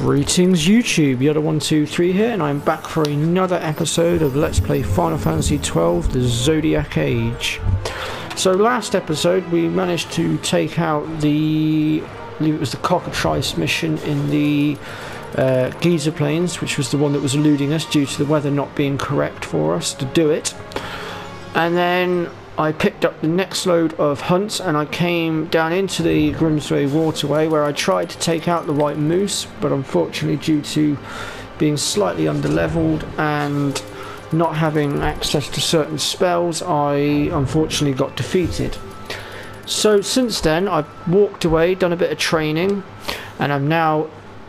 Greetings YouTube, Yoda123 here, and I'm back for another episode of Let's Play Final Fantasy XII, the Zodiac Age. So last episode we managed to take out the, I believe it was the Cockatrice mission in the Giza Plains, which was the one that was eluding us due to the weather not being correct for us to do it. And then I picked up the next load of hunts and I came down into the Grimsway waterway where I tried to take out the white moose, but unfortunately due to being slightly underleveled and not having access to certain spells, I unfortunately got defeated. So since then I've walked away, done a bit of training, and I'm now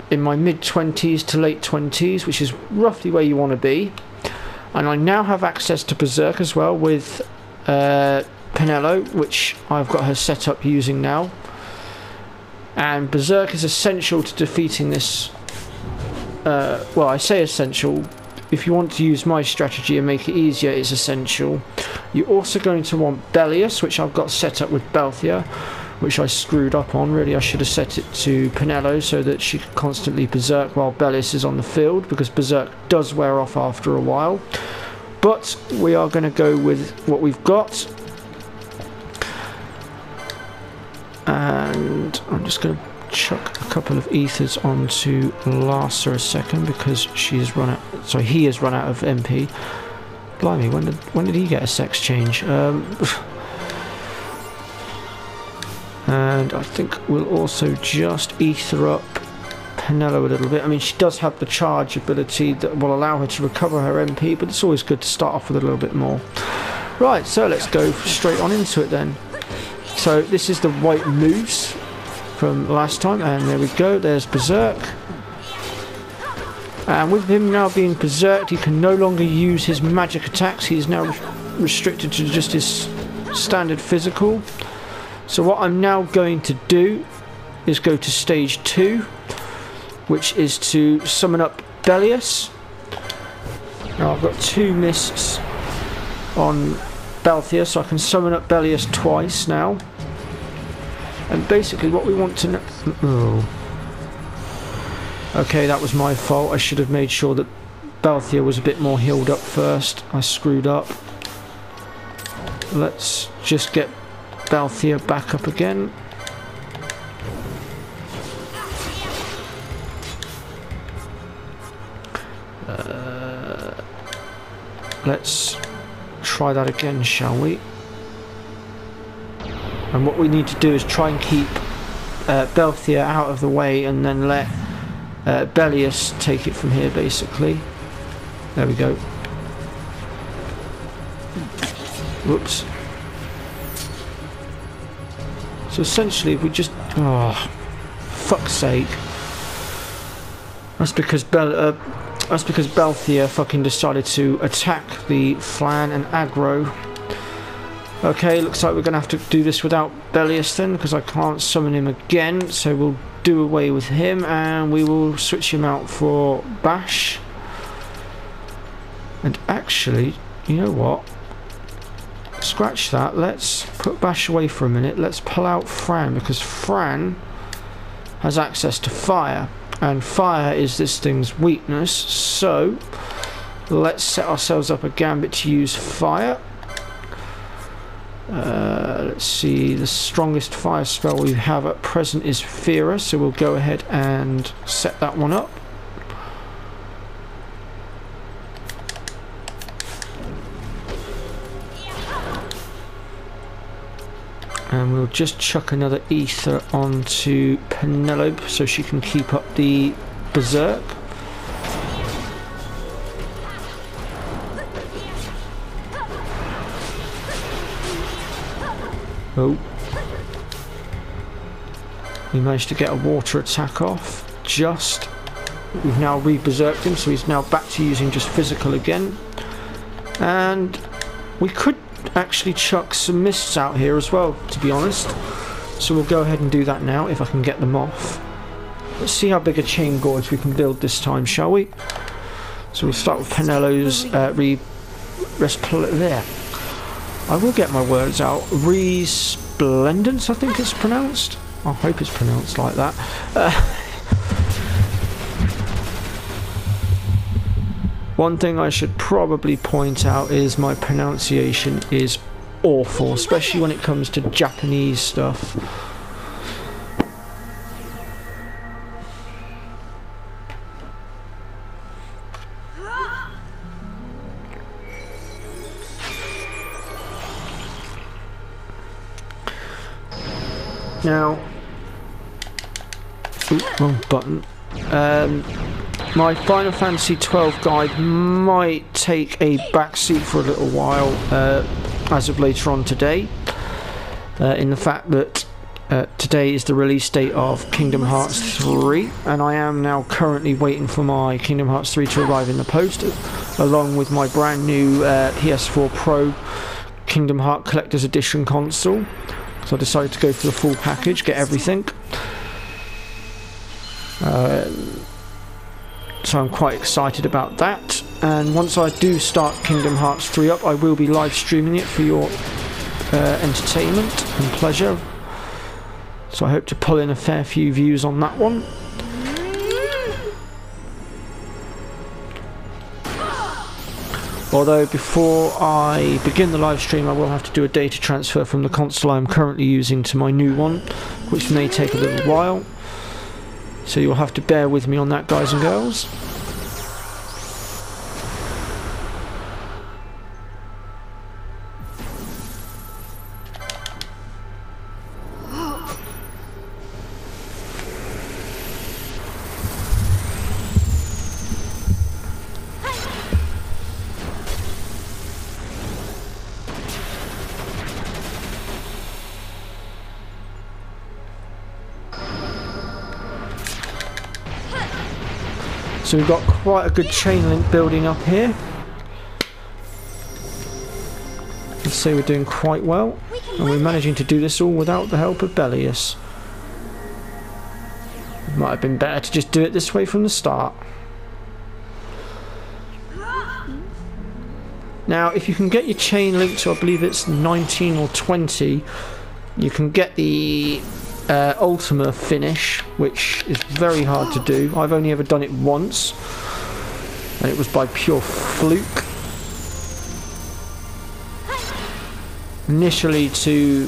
in my mid-20s to late 20s, which is roughly where you want to be. And I now have access to Berserk as well with Penelo, which I've got her set up using now. And Berserk is essential to defeating this. Well, I say essential. If you want to use my strategy and make it easier, it's essential. You're also going to want Bellius, which I've got set up with Balthia, which I screwed up on. Really, I should have set it to Penelo so that she could constantly Berserk while Bellius is on the field, because Berserk does wear off after a while. But we are going to go with what we've got. And I'm just going to chuck a couple of ethers onto Larsa a second, because she has run out. Sorry, he has run out of MP. Blimey, when did he get a sex change? And I think we'll also just ether up Penelo a little bit. I mean, she does have the charge ability that will allow her to recover her MP, but it's always good to start off with a little bit more. Right, so let's go straight on into it then. So this is the white moose from last time, and there we go, there's Berserk. And with him now being berserked, he can no longer use his magic attacks. He is now restricted to just his standard physical. So what I'm now going to do is go to stage 2, which is to summon up Bellius. Now I've got 2 mists on Balthia, so I can summon up Bellius twice now. And basically what we want to know... Oh. Okay, that was my fault. I should have made sure that Balthia was a bit more healed up first. I screwed up. Let's just get Balthia back up again. Let's try that again, shall we? And what we need to do is try and keep Balthia out of the way, and then let Bellius take it from here, basically. There we go. Whoops. So essentially, if we just... Oh, fuck's sake. That's because Balthia fucking decided to attack the Flan and aggro. Okay, looks like we're going to have to do this without Bellius then, because I can't summon him again. So we'll do away with him, and we will switch him out for Bash. And actually, you know what? Scratch that. Let's put Bash away for a minute. Let's pull out Fran, because Fran has access to fire, and fire is this thing's weakness. So let's set ourselves up a gambit to use fire. Let's see, the strongest fire spell we have at present is Fira, so we'll go ahead and set that one up. And we'll just chuck another ether onto Penelope so she can keep up the Berserk. Oh. We managed to get a water attack off. Just. We've now re-berserked him, so he's now back to using just physical again. And we could actually chuck some mists out here as well, to be honest. So we'll go ahead and do that now, if I can get them off. Let's see how big a chain gorge we can build this time, shall we? So we'll start with Penelo's there. I will get my words out. Resplendence, I think it's pronounced. I hope it's pronounced like that. One thing I should probably point out is my pronunciation is awful, especially when it comes to Japanese stuff. Now, wrong button. My Final Fantasy XII guide might take a backseat for a little while as of later on today, in the fact that today is the release date of Kingdom Hearts 3, and I am now currently waiting for my Kingdom Hearts 3 to arrive in the post, along with my brand new PS4 Pro Kingdom Hearts Collector's Edition console. So I decided to go for the full package, get everything. So I'm quite excited about that. And once I do start Kingdom Hearts 3 up, I will be live streaming it for your entertainment and pleasure. So I hope to pull in a fair few views on that one. Although before I begin the live stream, I will have to do a data transfer from the console I'm currently using to my new one, which may take a little while. So you'll have to bear with me on that, guys and girls. So we've got quite a good chain link building up here. Let's say we're doing quite well, and we're managing to do this all without the help of Belius. It might have been better to just do it this way from the start. Now, if you can get your chain link to, I believe it's 19 or 20, you can get the Ultima finish, which is very hard to do. I've only ever done it once, and it was by pure fluke. Initially, to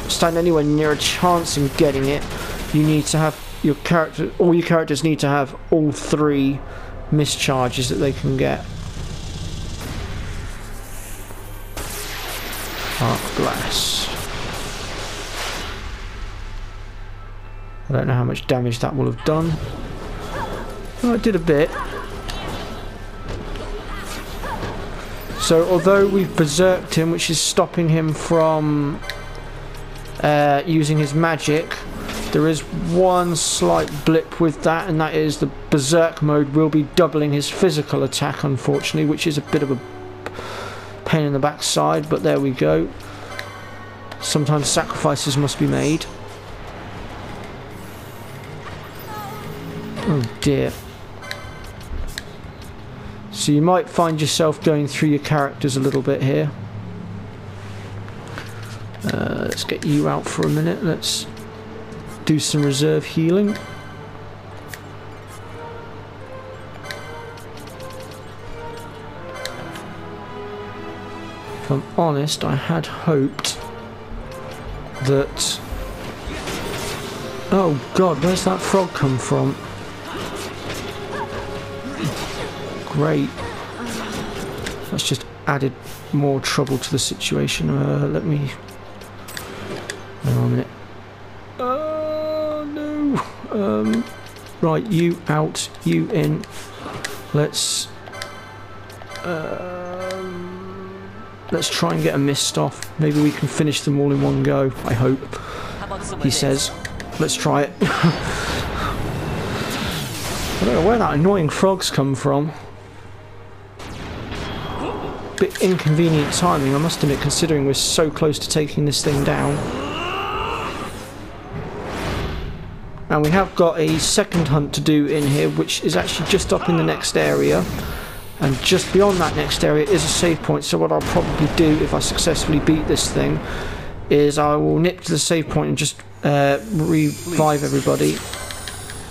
stand anywhere near a chance in getting it, you need to have your character. All your characters need to have all 3 mischarges that they can get. Arc Blast. I don't know how much damage that will have done. Oh, it did a bit. So although we've berserked him, which is stopping him from using his magic, there is one slight blip with that, and that is the berserk mode will be doubling his physical attack, unfortunately, which is a bit of a pain in the backside, but there we go. Sometimes sacrifices must be made. Oh dear. So you might find yourself going through your characters a little bit here. Let's get you out for a minute. Let's do some reserve healing. If I'm honest, I had hoped that... Oh god, where's that frog come from? Great. That's just added more trouble to the situation. Let me... Hang on a minute. Oh no! Right, you out, you in. Let's try and get a mist off. Maybe we can finish them all in one go, I hope. He says. Let's try it. I don't know where that annoying frog's come from. Bit inconvenient timing, I must admit, considering we're so close to taking this thing down. And we have got a second hunt to do in here, which is actually just up in the next area. And just beyond that next area is a save point, so what I'll probably do if I successfully beat this thing is I will nip to the save point and just revive everybody.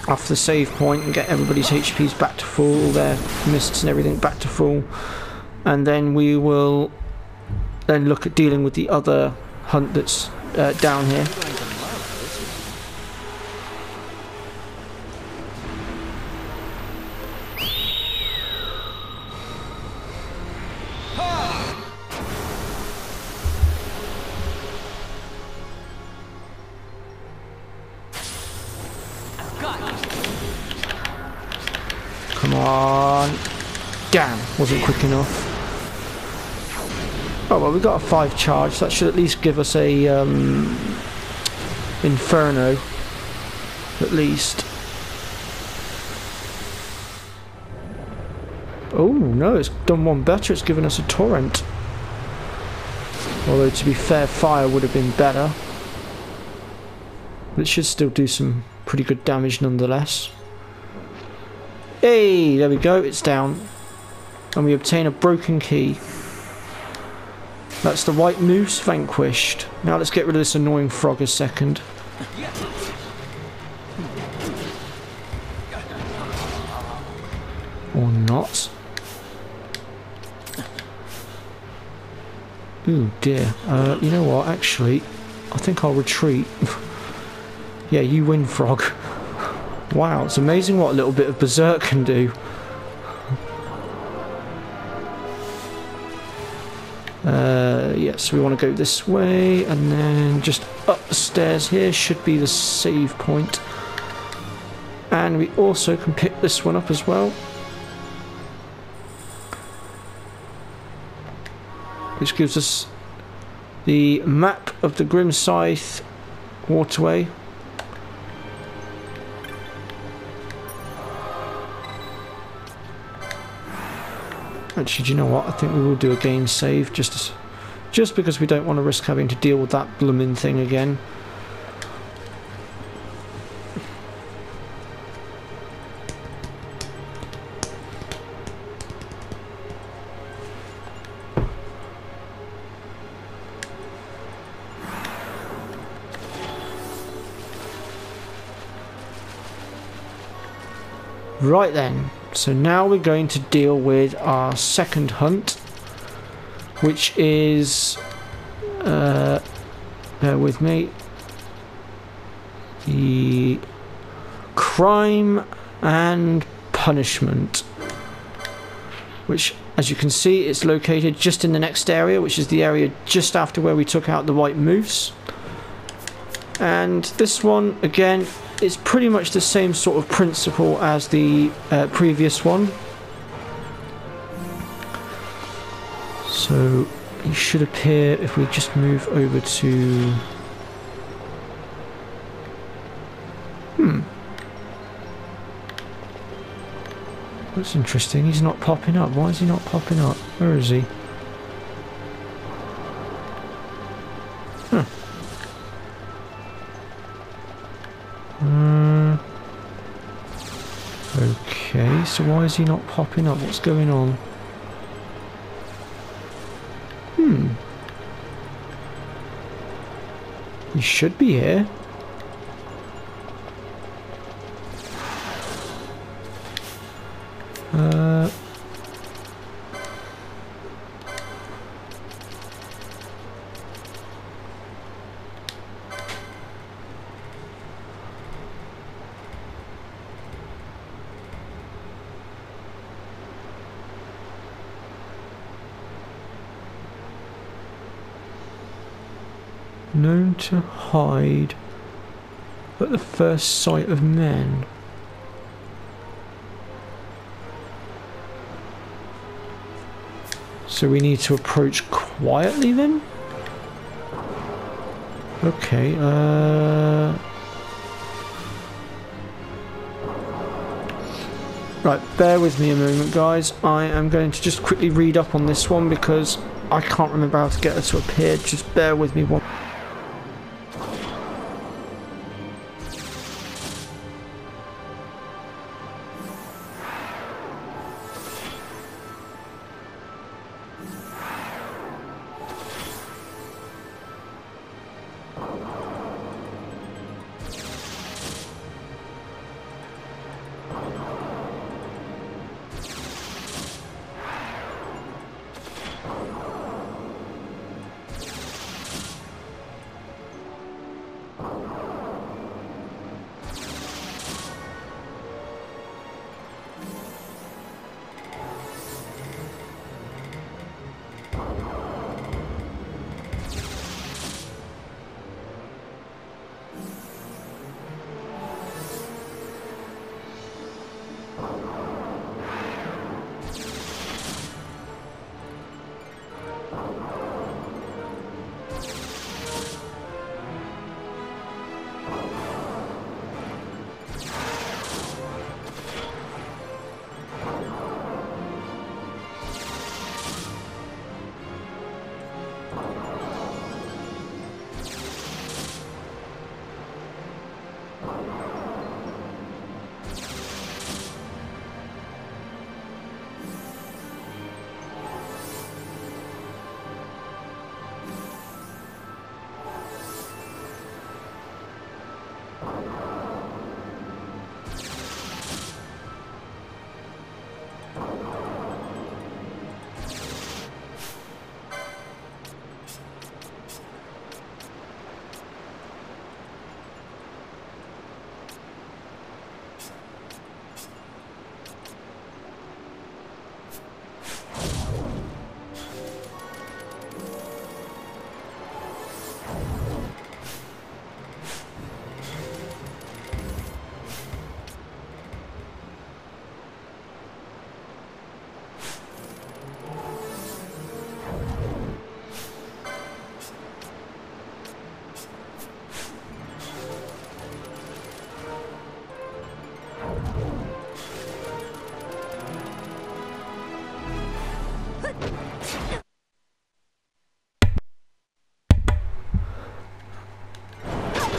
off the save point and get everybody's HPs back to full, all their mists and everything back to full, and then we will then look at dealing with the other hunt that's down here. Come on. Damn, wasn't quick enough. Oh well, we got a 5 charge. That should at least give us a Inferno. At least. Oh no, it's done one better. It's given us a Torrent. Although to be fair, fire would have been better. But it should still do some pretty good damage nonetheless. Hey, there we go, it's down. And we obtain a broken key. That's the White Moose vanquished. Now let's get rid of this annoying frog a second. Or not. Ooh dear. You know what, actually, I think I'll retreat. Yeah, you win, frog. Wow, it's amazing what a little bit of Berserk can do. Yes, we want to go this way, and then just up the stairs here should be the save point. And we also can pick this one up as well. Which gives us the map of the Grim Scythe waterway. Actually, do you know what? I think we will do a game save just because we don't want to risk having to deal with that blooming thing again. Right then. So now we're going to deal with our second hunt, which is, bear with me, the Crime and Punishment, which, as you can see, it's located just in the next area, which is the area just after where we took out the White Moose. And this one, again, it's pretty much the same sort of principle as the previous one. So he should appear if we just move over to... That's interesting, he's not popping up. Why is he not popping up? Where is he? Huh. Okay, so why is he not popping up? What's going on? He should be here. Known to hide at the first sight of men. So we need to approach quietly then? Okay, right, bear with me a moment, guys. I am going to just quickly read up on this one because I can't remember how to get her to appear. Just bear with me one.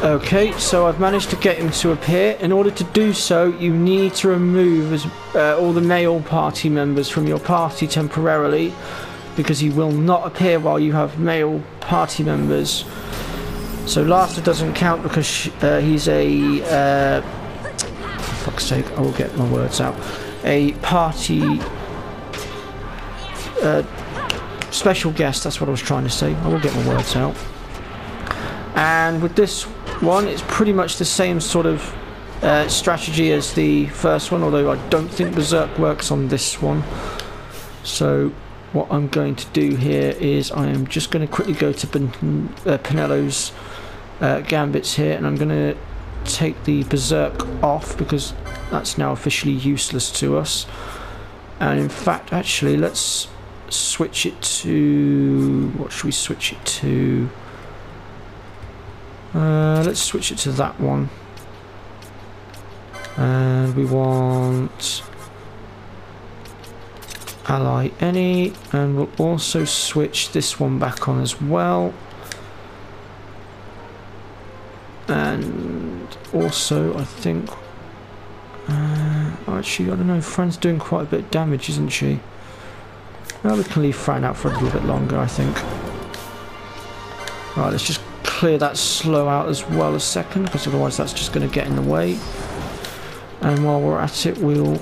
Okay, so I've managed to get him to appear. In order to do so, you need to remove all the male party members from your party temporarily, because he will not appear while you have male party members. So Larsa doesn't count because he's a... for fuck's sake, I will get my words out. A party... special guest, that's what I was trying to say. I will get my words out. And with this one, it's pretty much the same sort of strategy as the first one, although I don't think Berserk works on this one. So what I'm going to do here is I am just going to quickly go to Penello's gambits here, and I'm going to take the Berserk off because that's now officially useless to us. And in fact, actually, let's switch it to... what should we switch it to? Let's switch it to that one. And we want ally any, and we'll also switch this one back on as well. And also I think actually I don't know, Fran's doing quite a bit of damage, isn't she? Well, we can leave Fran out for a little bit longer, I think. Right, let's just clear that slow out as well a second, because otherwise that's just going to get in the way. And while we're at it, we'll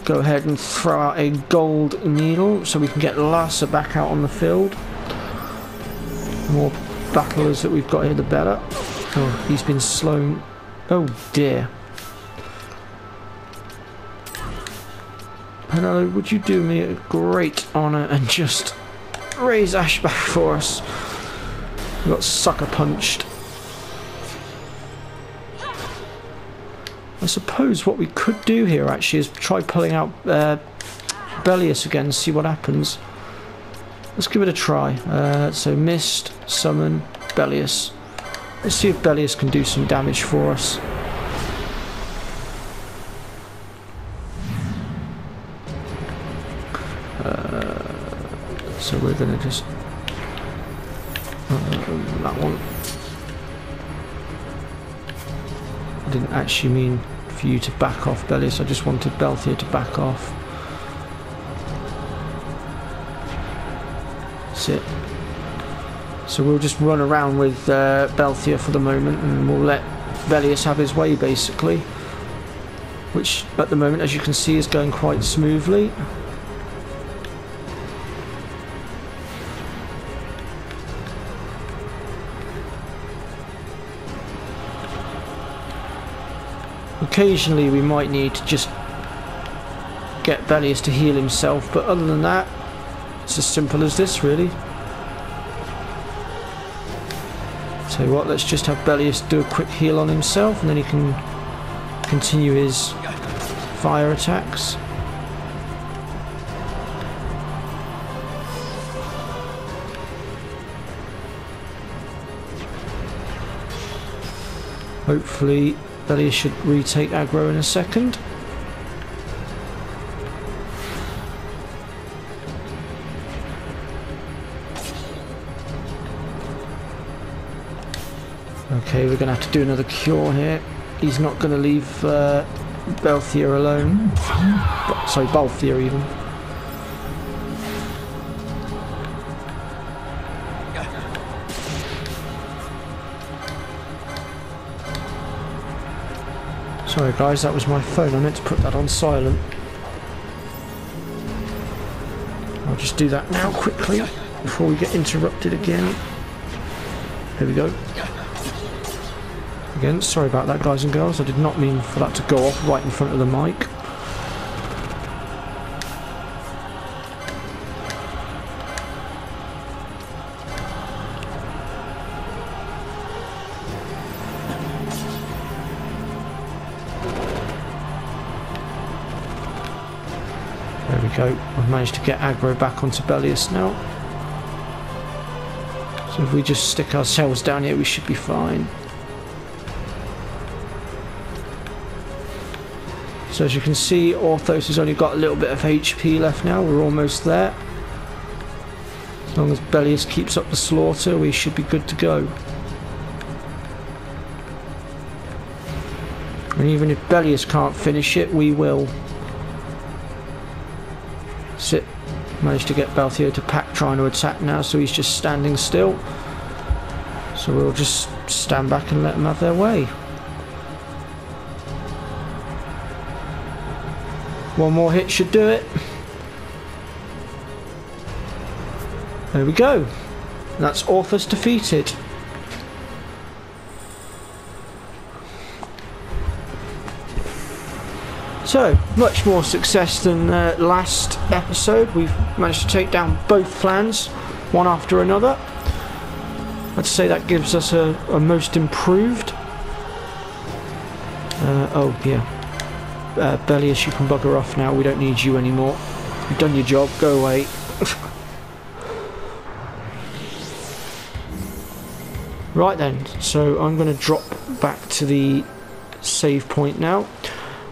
go ahead and throw out a gold needle so we can get Larsa back out on the field. The more battlers that we've got here, the better. Oh, he's been slow. Oh dear. Penello, would you do me a great honour and just raise Ash back for us? We got sucker punched. I suppose what we could do here actually is try pulling out Bellius again, see what happens. Let's give it a try. So Mist, Summon, Bellius. Let's see if Bellius can do some damage for us. So we're going to just... that one. I didn't actually mean for you to back off, Bellius. I just wanted Belthea to back off. That's it. So we'll just run around with Belthea for the moment, and we'll let Bellius have his way, basically. Which, at the moment, as you can see, is going quite smoothly. Occasionally we might need to just get Bellius to heal himself, but other than that, it's as simple as this, really. So what, let's just have Bellius do a quick heal on himself, and then he can continue his fire attacks. Hopefully Bellius should retake aggro in a second. Okay, we're going to have to do another cure here. He's not going to leave Belthea alone. Sorry, Balthea even. Sorry guys, that was my phone. I meant to put that on silent. I'll just do that now quickly before we get interrupted again. Here we go. Again, sorry about that, guys and girls. I did not mean for that to go off right in front of the mic. There we go. I've managed to get aggro back onto Bellius now. So if we just stick ourselves down here, we should be fine. So as you can see, Orthos has only got a little bit of HP left now. We're almost there. As long as Bellius keeps up the slaughter, we should be good to go. And even if Bellius can't finish it, we will. Sit. Managed to get Balthier to pack trying to attack now, so he's just standing still. So we'll just stand back and let them have their way. One more hit should do it. There we go. That's Orthus defeated. So, much more success than last episode. We've managed to take down both clans, one after another. I'd say that gives us a most improved. Oh, yeah. Bellius, you can bugger off now. We don't need you anymore. You've done your job. Go away. Right then, so I'm going to drop back to the save point now.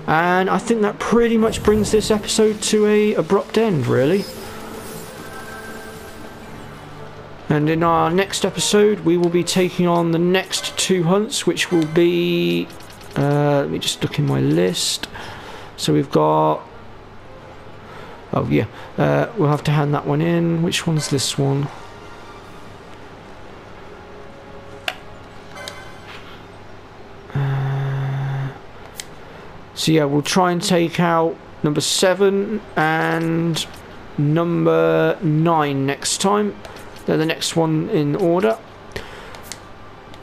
And I think that pretty much brings this episode to a abrupt end, really. And in our next episode, we will be taking on the next two hunts, which will be... let me just look in my list. So we've got... Oh, yeah. We'll have to hand that one in. Which one's this one? So yeah, we'll try and take out number 7 and number 9 next time. They're the next one in order.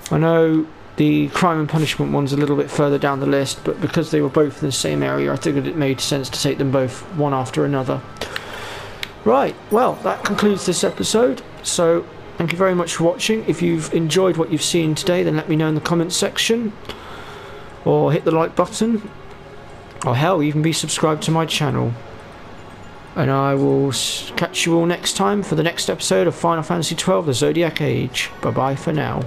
I know the crime and punishment one's a little bit further down the list, but because they were both in the same area, I figured it made sense to take them both one after another. Right, well, that concludes this episode. So thank you very much for watching. If you've enjoyed what you've seen today, then let me know in the comments section, or hit the like button. Or hell, even be subscribed to my channel. And I will catch you all next time for the next episode of Final Fantasy XII: The Zodiac Age. Bye bye for now.